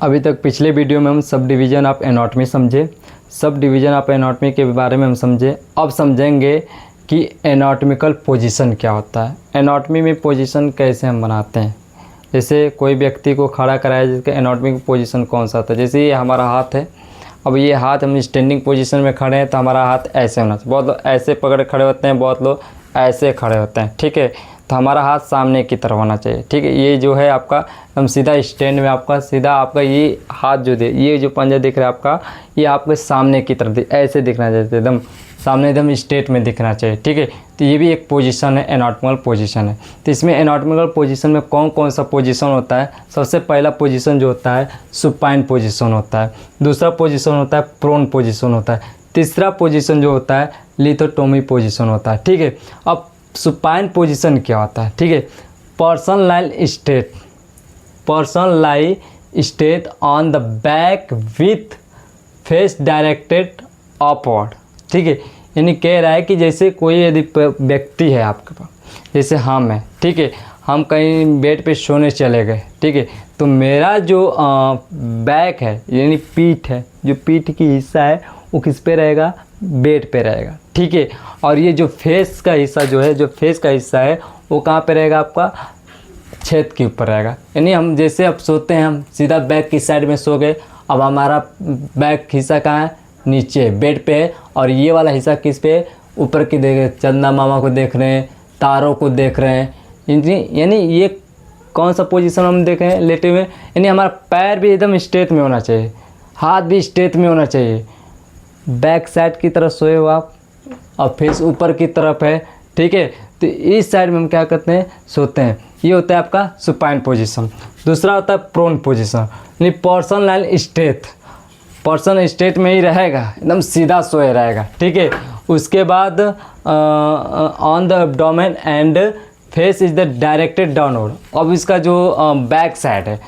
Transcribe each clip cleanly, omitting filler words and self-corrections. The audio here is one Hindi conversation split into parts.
अभी तक पिछले वीडियो में हम सब डिवीज़न ऑफ एनाटॉमी समझे। सब डिवीज़न ऑफ एनाटॉमी के बारे में हम समझे। अब समझेंगे कि एनाटॉमिकल पोजीशन क्या होता है, एनाटॉमी में पोजीशन कैसे हम बनाते हैं। जैसे कोई व्यक्ति को खड़ा कराया जिसका एनाटॉमिक पोजीशन कौन सा होता है। जैसे ये हमारा हाथ है, अब ये हाथ हम स्टैंडिंग पोजीशन में खड़े हैं तो हमारा हाथ ऐसे होना चाहिए। बहुत लोग ऐसे पकड़ खड़े होते हैं, बहुत लोग ऐसे खड़े होते हैं, ठीक है। तो हमारा हाथ सामने की तरफ होना चाहिए, ठीक है। ये जो है आपका हम सीधा स्टैंड में आपका सीधा आपका ये हाथ जो दे, ये जो पंजा दिख रहा है आपका, ये आपके सामने की तरफ ऐसे दिखना चाहिए, एकदम सामने एकदम स्ट्रेट में दिखना चाहिए, ठीक है। तो ये भी एक पोजीशन है, एनाटॉमिकल पोजीशन है। तो इसमें एनाटॉमिकल पोजीशन में कौन कौन सा पोजीशन होता है। सबसे पहला पोजीशन जो होता है सुपाइन पोजीशन होता है। दूसरा पोजीशन होता है प्रोन पोजीशन होता है। तीसरा पोजीशन जो होता है लिथोटोमी पोजीशन होता है, ठीक है। अब सुपाइन पोजीशन क्या होता है, ठीक है। Person lie state on the back with face directed upward, ठीक है। यानी कह रहा है कि जैसे कोई यदि व्यक्ति है आपके पास, जैसे हम हैं, ठीक है, हम कहीं बेड पे सोने चले गए, ठीक है, तो मेरा जो बैक है यानी पीठ है, जो पीठ की हिस्सा है वो किस पे रहेगा, बेड पे रहेगा, ठीक है। और ये जो फेस का हिस्सा जो है, जो फेस का हिस्सा है वो कहाँ पे रहेगा, आपका छेद के ऊपर रहेगा। यानी हम जैसे अब सोते हैं, हम सीधा बैक की साइड में सो गए, अब हमारा बैक हिस्सा कहाँ है, नीचे बेड पे है, और ये वाला हिस्सा किस पे, ऊपर की देख रहे, चंदा मामा को देख रहे हैं, तारों को देख रहे हैं। यानी ये कौन सा पोजीशन हम देख रहे हैं, लेटे हुए। यानी हमारा पैर भी एकदम स्ट्रेट में होना चाहिए, हाथ भी स्ट्रेट में होना चाहिए। बैक साइड की तरफ सोए हो आप और फेस ऊपर की तरफ है, ठीक है। तो इस साइड में हम क्या करते हैं, सोते हैं। ये होता है आपका सुपाइन पोजीशन। दूसरा होता है प्रोन पोजीशन, यानी person line straight, person straight में ही रहेगा, एकदम सीधा सोए रहेगा, ठीक है। उसके बाद on the abdomen and face is the directed downward. अब इसका जो बैक साइड है,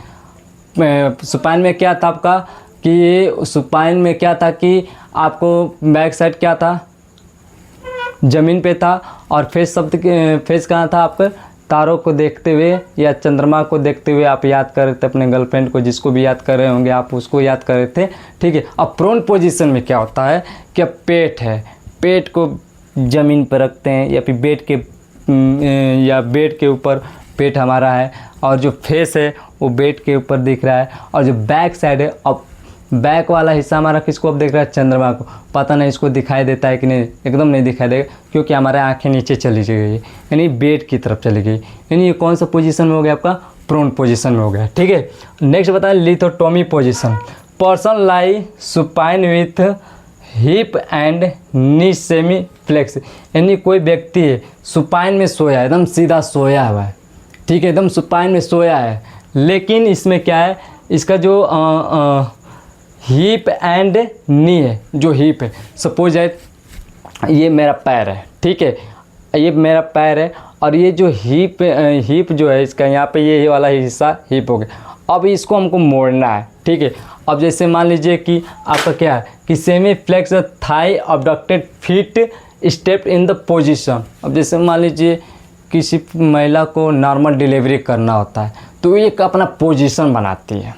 सुपाइन में क्या था आपका कि सुपाइन में क्या था कि आपको बैक साइड क्या था, ज़मीन पे था, और फेस शब्द फेस कहाँ था आपका, तारों को देखते हुए या चंद्रमा को देखते हुए आप याद कर रहे थे अपने गर्लफ्रेंड को, जिसको भी याद कर रहे होंगे आप उसको याद कर रहे थे, ठीक है। अब प्रोन पोजीशन में क्या होता है कि अब पेट है, पेट को ज़मीन पर रखते हैं या फिर बेड के ऊपर पेट हमारा है, और जो फेस है वो बेड के ऊपर दिख रहा है, और जो बैक साइड है, अब बैक वाला हिस्सा हमारा किसको अब देख रहा है, चंद्रमा को। पता नहीं इसको दिखाई देता है कि नहीं, एकदम नहीं दिखाई देगा क्योंकि हमारे आंखें नीचे चली गई, यानी बेड की तरफ चली गई। यानी ये कौन सा पोजीशन में हो गया, आपका प्रोन पोजीशन में हो गया, ठीक है। नेक्स्ट बताएं lithotomy position. Person lie supine with hip and knee semi flex. यानी कोई व्यक्ति है सुपाइन में सोया है, एकदम सीधा सोया हुआ है, ठीक है, एकदम सुपाइन में सोया है। लेकिन इसमें क्या है, इसका जो हिप एंड नी है, जो हिप है, सपोज है ये मेरा पैर है, ठीक है, ये मेरा पैर है, और ये जो हिप जो है इसका यहाँ पे ये वाला हिस्सा हिप हो गया। अब इसको हमको मोड़ना है, ठीक है। अब जैसे मान लीजिए कि आपका क्या है कि semi flex thigh abducted feet step in the position. अब जैसे मान लीजिए किसी महिला को नॉर्मल डिलीवरी करना होता है तो ये अपना पोजीशन बनाती है,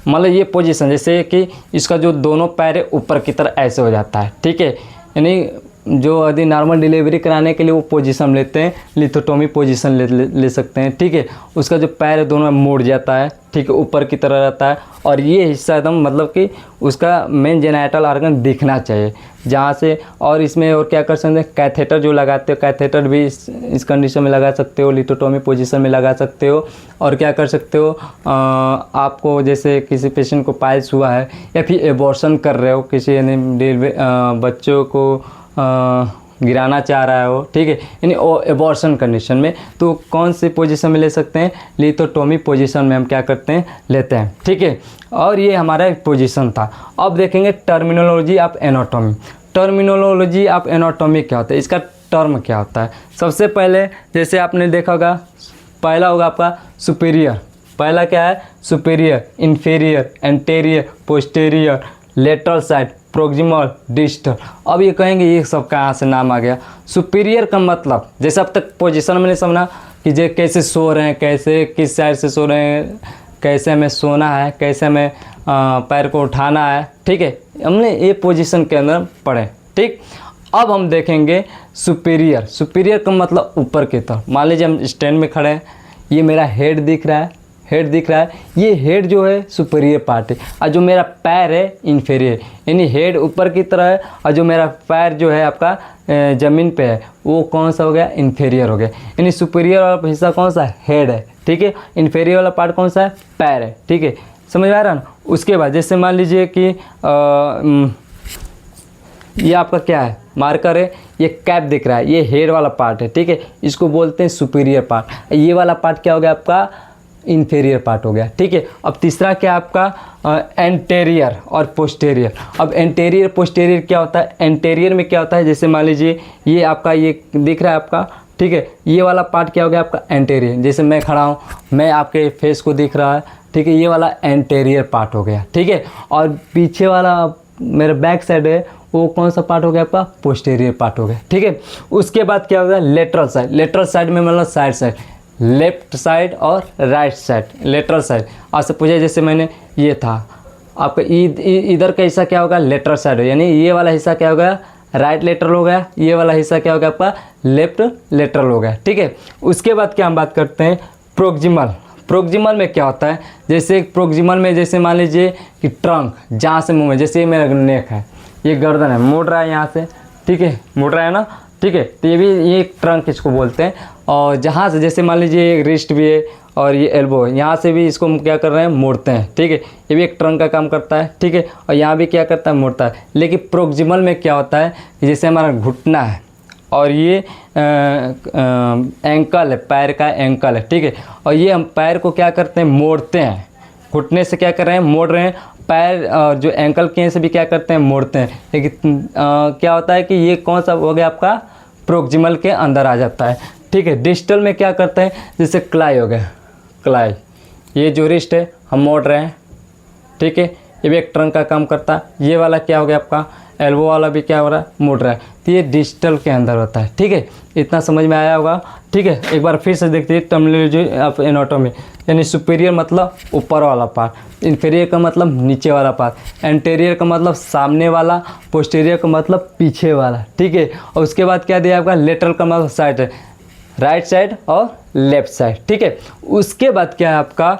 मतलब ये पोजीशन जैसे कि इसका जो दोनों पैर है ऊपर की तरफ ऐसे हो जाता है, ठीक है। यानी जो यदि नॉर्मल डिलीवरी कराने के लिए वो पोजीशन लेते हैं, लिथोटोमी पोजीशन ले सकते हैं, ठीक है। उसका जो पैर है दोनों मुड़ जाता है, ठीक है, ऊपर की तरह रहता है, और ये हिस्सा एकदम मतलब कि उसका मेन जेनाइटल ऑर्गन दिखना चाहिए जहाँ से। और इसमें और क्या कर सकते हैं, कैथेटर जो लगाते हो, कैथेटर भी इस कंडीशन में लगा सकते हो, लिथोटोमी पोजीशन में लगा सकते हो। और क्या कर सकते हो, आपको जैसे किसी पेशेंट को पाइल्स हुआ है या फिर एबॉर्शन कर रहे हो, किसी यानी बच्चों को गिराना चाह रहा है वो, ठीक है, यानी एबॉर्शन कंडीशन में, तो कौन सी पोजीशन में ले सकते हैं, लिथोटोमी पोजीशन में हम क्या करते हैं, लेते हैं, ठीक है। और ये हमारा एक पोजीशन था। अब देखेंगे terminology of anatomy. Terminology of anatomy क्या होता है, इसका टर्म क्या होता है। सबसे पहले जैसे आपने देखा होगा, पहला होगा आपका सुपीरियर। पहला क्या है, superior, inferior, anterior, posterior, lateral side, proximal, distal. अब ये कहेंगे ये सब कहाँ से नाम आ गया। सुपीरियर का मतलब जैसे अब तक पोजीशन मैंने समझा कि जे कैसे सो रहे हैं, कैसे किस साइड से सो रहे हैं, कैसे हमें सोना है, कैसे हमें पैर को उठाना है, ठीक है, हमने ये पोजीशन के अंदर पढ़े। ठीक, अब हम देखेंगे सुपीरियर। सुपीरियर का मतलब ऊपर की तरफ। मान लीजिए हम स्टैंड में खड़े हैं, ये मेरा हेड दिख रहा है, हेड दिख रहा है, ये हेड जो है सुपीरियर पार्ट है, और जो मेरा पैर है इन्फीरियर, यानी हेड ऊपर की तरह है और जो मेरा पैर जो है आपका ज़मीन पे है वो कौन सा हो गया, इन्फीरियर हो गया। यानी सुपीरियर वाला हिस्सा कौन सा, हेड है, ठीक है, इन्फीरियर वाला पार्ट कौन सा है, पैर है, ठीक है, समझ आ रहा है ना। उसके बाद जैसे मान लीजिए कि ये आपका क्या है, मार्कर है, ये कैप दिख रहा है, ये हेड वाला पार्ट है, ठीक है, इसको बोलते हैं सुपीरियर पार्ट। ये वाला पार्ट क्या हो गया आपका, इंफीरियर पार्ट हो गया, ठीक है। अब तीसरा क्या आपका एंटेरियर और पोस्टेरियर। अब एंटेरियर पोस्टेरियर क्या होता है, एंटेरियर में क्या होता है, जैसे मान लीजिए ये आपका ये दिख रहा है आपका, ठीक है, ये वाला पार्ट क्या हो गया आपका एंटेरियर। जैसे मैं खड़ा हूँ, मैं आपके फेस को दिख रहा है, ठीक है, ये वाला एंटेरियर पार्ट हो गया, ठीक है। और पीछे वाला मेरा बैक साइड है वो कौन सा पार्ट हो गया आपका, पोस्टेरियर पार्ट हो गया, ठीक है। उसके बाद क्या हो गया, लेटरल साइड। लेटरल साइड में मतलब साइड साइड, लेफ्ट साइड और राइट साइड, लेटरल साइड। आपसे पूछे जैसे मैंने ये था आपका इधर का हिस्सा क्या होगा, लेटरल साइड, यानी ये वाला हिस्सा क्या हो गया, राइट लेटरल हो गया, ये वाला हिस्सा क्या हो गया आपका, लेफ्ट लेटरल हो गया, ठीक है। उसके बाद क्या हम बात करते हैं, प्रोक्सिमल। प्रोक्सिमल में क्या होता है, जैसे प्रोक्सिमल में जैसे मान लीजिए कि ट्रंक, जहाँ से मुँह में, जैसे ये मेरा नेक है, ये गर्दन है, मुड़ रहा है यहाँ से, ठीक है, मुड़ रहा है ना, ठीक है, तो ये भी ये ट्रंक इसको बोलते हैं। और जहाँ से जैसे मान लीजिए रिस्ट भी है और ये एल्बो है, यहाँ से भी इसको हम क्या कर रहे हैं, मोड़ते हैं, ठीक है, ये भी एक ट्रंक का काम करता है, ठीक है। और यहाँ भी क्या करता है, मोड़ता है। लेकिन प्रोक्सिमल में क्या होता है, जैसे हमारा घुटना है और ये एंकल है, पैर का एंकल है, ठीक है, और ये हम पैर को क्या करते हैं, मोड़ते हैं, घुटने से क्या कर रहे हैं, मोड़ रहे हैं, पैर जो एंकल के से भी क्या करते हैं, मोड़ते हैं। लेकिन क्या होता है कि ये कौन सा हो गया आपका, प्रोक्सिमल के अंदर आ जाता है, ठीक है। डिस्टल में क्या करते हैं, जैसे क्लाई हो गया, क्लाई, ये जो रिस्ट है हम मोड़ रहे हैं, ठीक है, ये भी एक ट्रंक का काम करता है। ये वाला क्या हो गया आपका, एल्बो वाला भी क्या हो रहा है, मोड़ रहा है, तो ये डिस्टल के अंदर होता है, ठीक है। इतना समझ में आया होगा, ठीक है। एक बार फिर से देखते हैं टर्मिनोलॉजी ऑफ एनाटॉमी। यानी सुपीरियर मतलब ऊपर वाला पार्ट, इन्फीरियर का मतलब नीचे वाला पार्ट, एंटेरियर का मतलब सामने वाला, पोस्टीरियर का मतलब पीछे वाला, ठीक है। और उसके बाद क्या दिया आपका, लेटरल का मतलब साइड है, राइट साइड और लेफ्ट साइड, ठीक है। उसके बाद क्या है आपका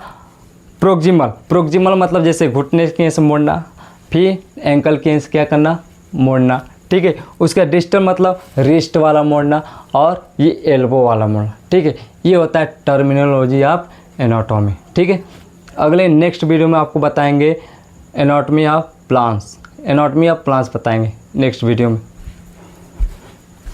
प्रोक्सिमल। प्रोक्सिमल मतलब जैसे घुटने के से मोड़ना, फिर एंकल के से क्या करना, मोड़ना, ठीक है। उसका डिस्टल मतलब रिस्ट वाला मोड़ना और ये एल्बो वाला मोड़ना, ठीक है। ये होता है टर्मिनोलॉजी ऑफ एनाटॉमी, ठीक है। अगले नेक्स्ट वीडियो में आपको बताएंगे anatomy of plants, anatomy of plants बताएंगे नेक्स्ट वीडियो में।